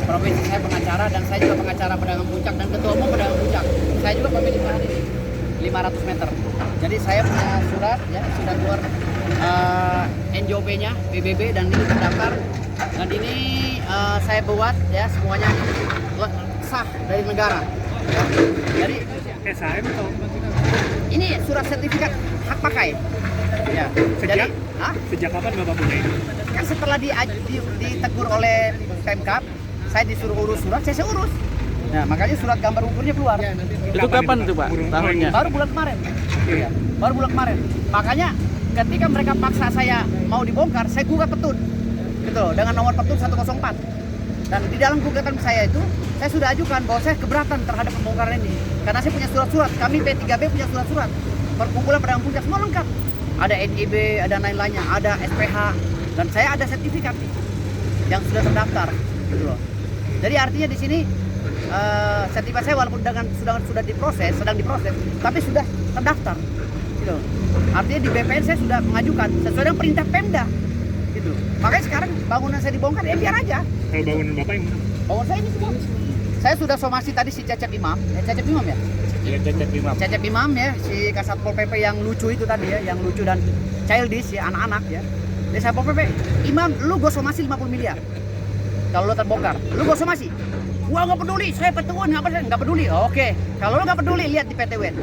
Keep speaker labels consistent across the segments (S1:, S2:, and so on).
S1: Profesi saya pengacara dan saya juga pengacara pedagang puncak dan ketua umum pedagang puncak. Saya juga pemilik lahan ini 500 meter. Jadi saya punya surat ya, sudah keluar NJOP-nya, PBB dan ini terdaftar. Dan ini saya buat ya semuanya sah dari negara. Jadi
S2: SHM atau
S1: ini surat sertifikat hak pakai. Ya.
S2: Sejak?
S1: Sejak
S2: kapan Bapak punya ini?
S1: kan setelah ditegur oleh Pemkab, saya disuruh urus surat, saya urus. Nah, makanya surat gambar ukurnya keluar.
S3: Itu kapan tuh Pak tahunnya?
S1: Baru bulan kemarin. Iya, baru bulan kemarin. Makanya ketika mereka paksa saya mau dibongkar, saya gugat petun. Gitu loh, dengan nomor petun 104. Dan di dalam gugatan saya itu, saya sudah ajukan bahwa saya keberatan terhadap pembongkaran ini. Karena saya punya surat-surat, kami P3B punya surat-surat. Perkumpulan pedagang puncak semua lengkap. Ada NIB, ada lain-lainnya, ada SPH, dan saya ada sertifikat nih, yang sudah terdaftar. Gitu loh. Jadi artinya di sini sertifikat saya walaupun sudah diproses, sedang diproses, tapi sudah terdaftar. Gitu. Artinya di BPN saya sudah mengajukan sesuai dengan perintah Pemda. Gitu. Makanya sekarang bangunan saya dibongkar, ya biar aja.
S2: Kalau bangunan Bapak yang
S1: bangunan saya ini semua. Saya sudah somasi tadi si Cecep Imam, Cecep Imam ya?
S3: Iya, Cecep Imam.
S1: Cecep Imam ya, si Kasatpol PP yang lucu itu tadi ya, yang lucu dan childish ya, anak-anak ya. Jadi Satpol PP, Imam, lu gue somasi 50 miliar. Kalau lu terbongkar, lu gue somasi. Gua nggak peduli, saya PT UN nggak peduli. Oke, kalau lu nggak peduli, lihat di PT UN.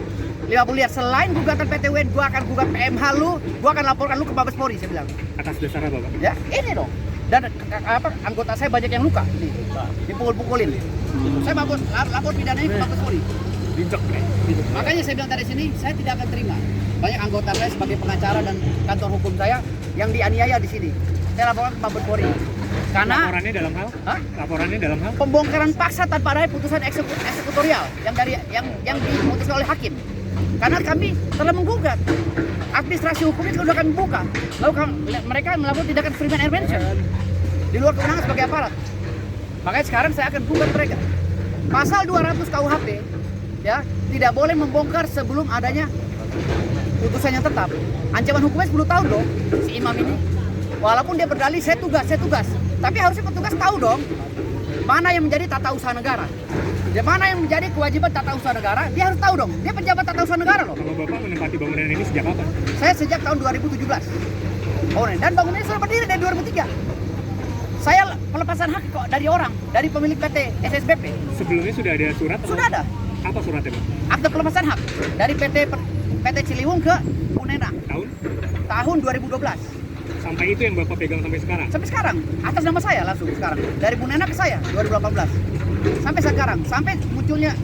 S1: 50 miliar, selain gugatan PT UN, gua akan gugat PMH lu, gua akan laporkan lu ke Mabes Polri, saya bilang.
S2: atas dasar apa Bapak?
S1: Ya, ini dong. Dan anggota saya banyak yang luka, ini, dipukul-pukulin. Saya lapor pidananya ke Mabes Polri.
S2: Dicok
S1: Gitu. Makanya saya bilang dari sini, saya tidak akan terima. Banyak anggota saya sebagai pengacara dan kantor hukum saya yang dianiaya di sini. Saya laporkan ke Mabes Polri. Karena
S2: laporannya dalam hal?
S1: Hah?
S2: Laporannya dalam hal?
S1: Pembongkaran paksa tanpa ada putusan eksekutorial yang diputuskan oleh hakim. Karena kami telah menggugat. Administrasi hukumnya sudah kami buka. Lalu mereka melakukan tindakan Freeman and Mention di luar kewenangan sebagai aparat. Makanya sekarang saya akan gugat mereka. Pasal 200 KUHP ya, tidak boleh membongkar sebelum adanya putusan yang tetap. Ancaman hukumnya 10 tahun dong si Imam ini. Walaupun dia berdalih saya tugas. Tapi harusnya petugas tahu dong mana yang menjadi tata usaha negara. Dan mana yang menjadi kewajiban tata usaha negara, dia harus tahu dong. Dia pejabat tata usaha negara loh.
S2: Kalau Bapak menempati bangunan ini sejak kapan?
S1: Saya sejak tahun 2017. Dan bangunan ini sudah berdiri dari 2003. Saya pelepasan hak kok dari orang, dari pemilik PT SSBP.
S2: Sebelumnya sudah ada surat?
S1: Sudah ada.
S2: Apa suratnya Pak?
S1: Akte pelepasan hak dari PT Ciliwung ke Punena. Tahun 2012.
S2: Sampai itu yang Bapak pegang sampai sekarang?
S1: Sampai sekarang, atas nama saya langsung sekarang. Dari Punena ke saya, 2018. Sampai sekarang, sampai munculnya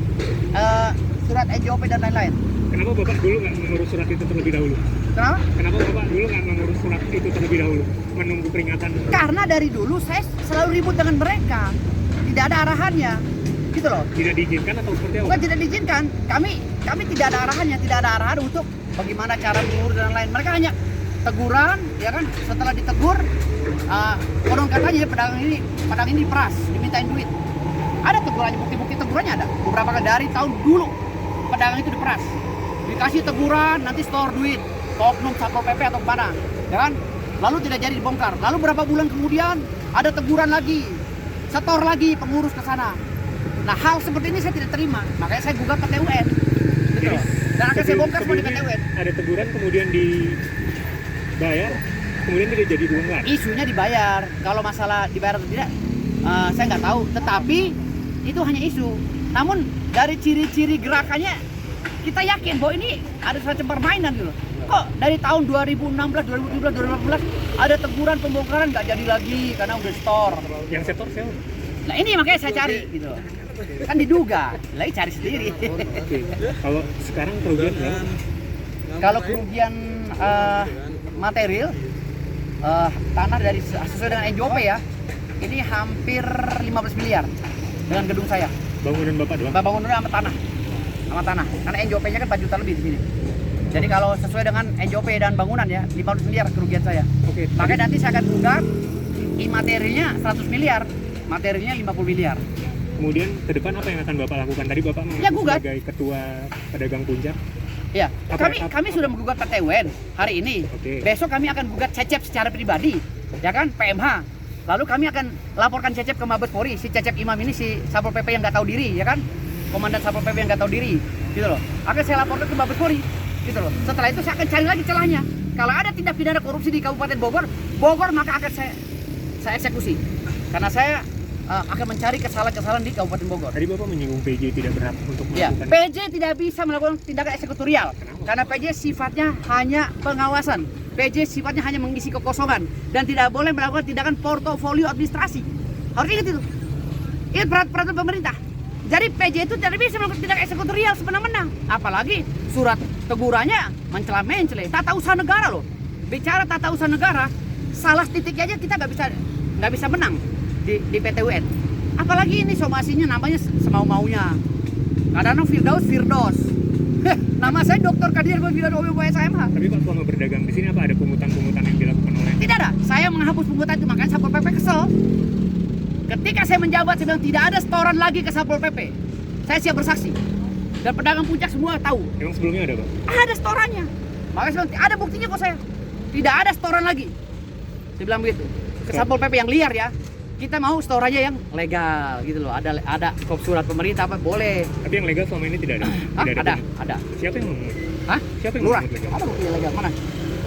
S1: surat NJOP dan lain-lain.
S2: Kenapa Bapak dulu nggak mengurus surat itu terlebih dahulu?
S1: Kenapa?
S2: Kenapa Bapak dulu nggak mengurus surat itu terlebih dahulu? Menunggu peringatan?
S1: Karena dari dulu saya selalu ribut dengan mereka. Tidak ada arahannya. Gitu loh.
S2: Tidak diizinkan atau seperti apa?
S1: Bukan tidak diizinkan. Kami tidak ada arahannya, tidak ada arahan untuk bagaimana cara mengurus dan lain-lain. Mereka hanya teguran, ya kan? Setelah ditegur, konon katanya pedang ini peras, dimintain duit. Ada tegurannya, bukti-bukti tegurannya ada. Beberapa kali dari tahun dulu pedagang itu diperas. Dikasih teguran, nanti store duit, ke oknum Satpol PP atau kemana, ya kan? Lalu tidak jadi dibongkar. Lalu berapa bulan kemudian ada teguran lagi, setor lagi pengurus ke sana. Nah hal seperti ini saya tidak terima, makanya saya gugat PT UN. Gitu. Dan akan saya bongkar semua di PT UN.
S2: Ada teguran kemudian dibayar, kemudian tidak jadi dibongkar.
S1: Isunya dibayar. Kalau masalah dibayar atau tidak, saya nggak tahu. Tetapi itu hanya isu. Namun dari ciri-ciri gerakannya kita yakin bahwa ini ada semacam permainan gitu. Kok dari tahun 2016, 2017, 2018 ada teguran pembongkaran nggak jadi lagi karena udah store.
S2: Yang setor siapa?
S1: Nah ini makanya saya cari gitu. Kan diduga, lagi cari sendiri.
S2: Oke. Kalau sekarang kerugian berapa?
S1: Kalau kerugian material tanah dari sesuai dengan NJOP ya, ini hampir 15 miliar dengan gedung saya.
S2: Bangunan Bapak doang?
S1: Bangunannya sama tanah. Karena NJOP-nya kan 4 juta lebih di sini. Jadi kalau sesuai dengan NJOP dan bangunan ya, 15 miliar kerugian saya.
S2: Oke.
S1: Makanya nanti saya akan gugat materinya 100 miliar, materinya 50 miliar.
S2: Kemudian ke depan apa yang akan Bapak lakukan? Tadi Bapak
S1: Ya, gugat.
S2: sebagai ketua pedagang puncak.
S1: Ya, kami sudah menggugat PT UN hari ini.
S2: Oke.
S1: Besok kami akan gugat Cecep secara pribadi, ya kan, PMH. Lalu kami akan laporkan Cecep ke Mabes Polri. Si Cecep Imam ini si Satpol PP yang nggak tahu diri, ya kan? Komandan Satpol PP yang nggak tahu diri, gitu loh. Akan saya laporkan ke Mabes Polri, gitu loh. Setelah itu saya akan cari lagi celahnya. Kalau ada tindak pidana korupsi di Kabupaten Bogor maka akan saya eksekusi. Karena saya akan mencari kesalahan-kesalahan di Kabupaten Bogor.
S2: Tadi Bapak menyinggung PJ tidak berhak untuk
S1: Ya,
S2: melakukan.
S1: PJ tidak bisa melakukan tindakan eksekutorial. Karena PJ sifatnya hanya pengawasan. PJ sifatnya hanya mengisi kekosongan dan tidak boleh melakukan tindakan portofolio administrasi. Harus ingat itu. Ini peraturan pemerintah. Jadi PJ itu tidak bisa melakukan tindakan eksekutorial semena-mena. Apalagi surat tegurannya mencela-mencela. Tata usaha negara loh. Bicara tata usaha negara, salah titik aja kita nggak bisa menang di PT UN. Apalagi ini somasinya namanya semau-maunya. Kadang-kadang Firdaus. Nama saya Dr. Kadir Firdaus SMH.
S2: Tapi Pak, selama berdagang di sini apa ada pungutan-pungutan yang dilakukan oleh?
S1: Tidak ada. Saya menghapus pungutan itu, makanya Satpol PP kesel. Ketika saya menjabat, saya bilang tidak ada setoran lagi ke Satpol PP. Saya siap bersaksi. Dan pedagang puncak semua tahu.
S2: Emang sebelumnya ada Pak?
S1: Ada setorannya. Makanya saya bilang, ada buktinya kok saya. Tidak ada setoran lagi. Saya bilang begitu. Ke Satpol PP yang liar ya. Kita mau setorannya yang legal gitu loh. Ada surat pemerintah apa boleh.
S2: Tapi yang legal selama ini tidak ada.
S1: Hah?
S2: Tidak
S1: Ada.
S2: Siapa yang memungut?
S1: Hah?
S2: Siapa yang
S1: Lurah.
S2: memungut legal?
S1: Ada bukti legal mana?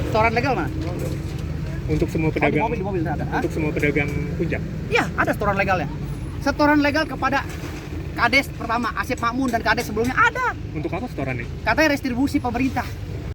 S1: Setoran legal mana?
S2: Untuk semua pedagang.
S1: Di mobil ada. Hah?
S2: Untuk semua pedagang puncak.
S1: Iya, ada setoran legalnya. Setoran legal kepada Kades pertama, Asep Makmun dan Kades sebelumnya ada.
S2: Untuk apa setorannya?
S1: Katanya restribusi pemerintah.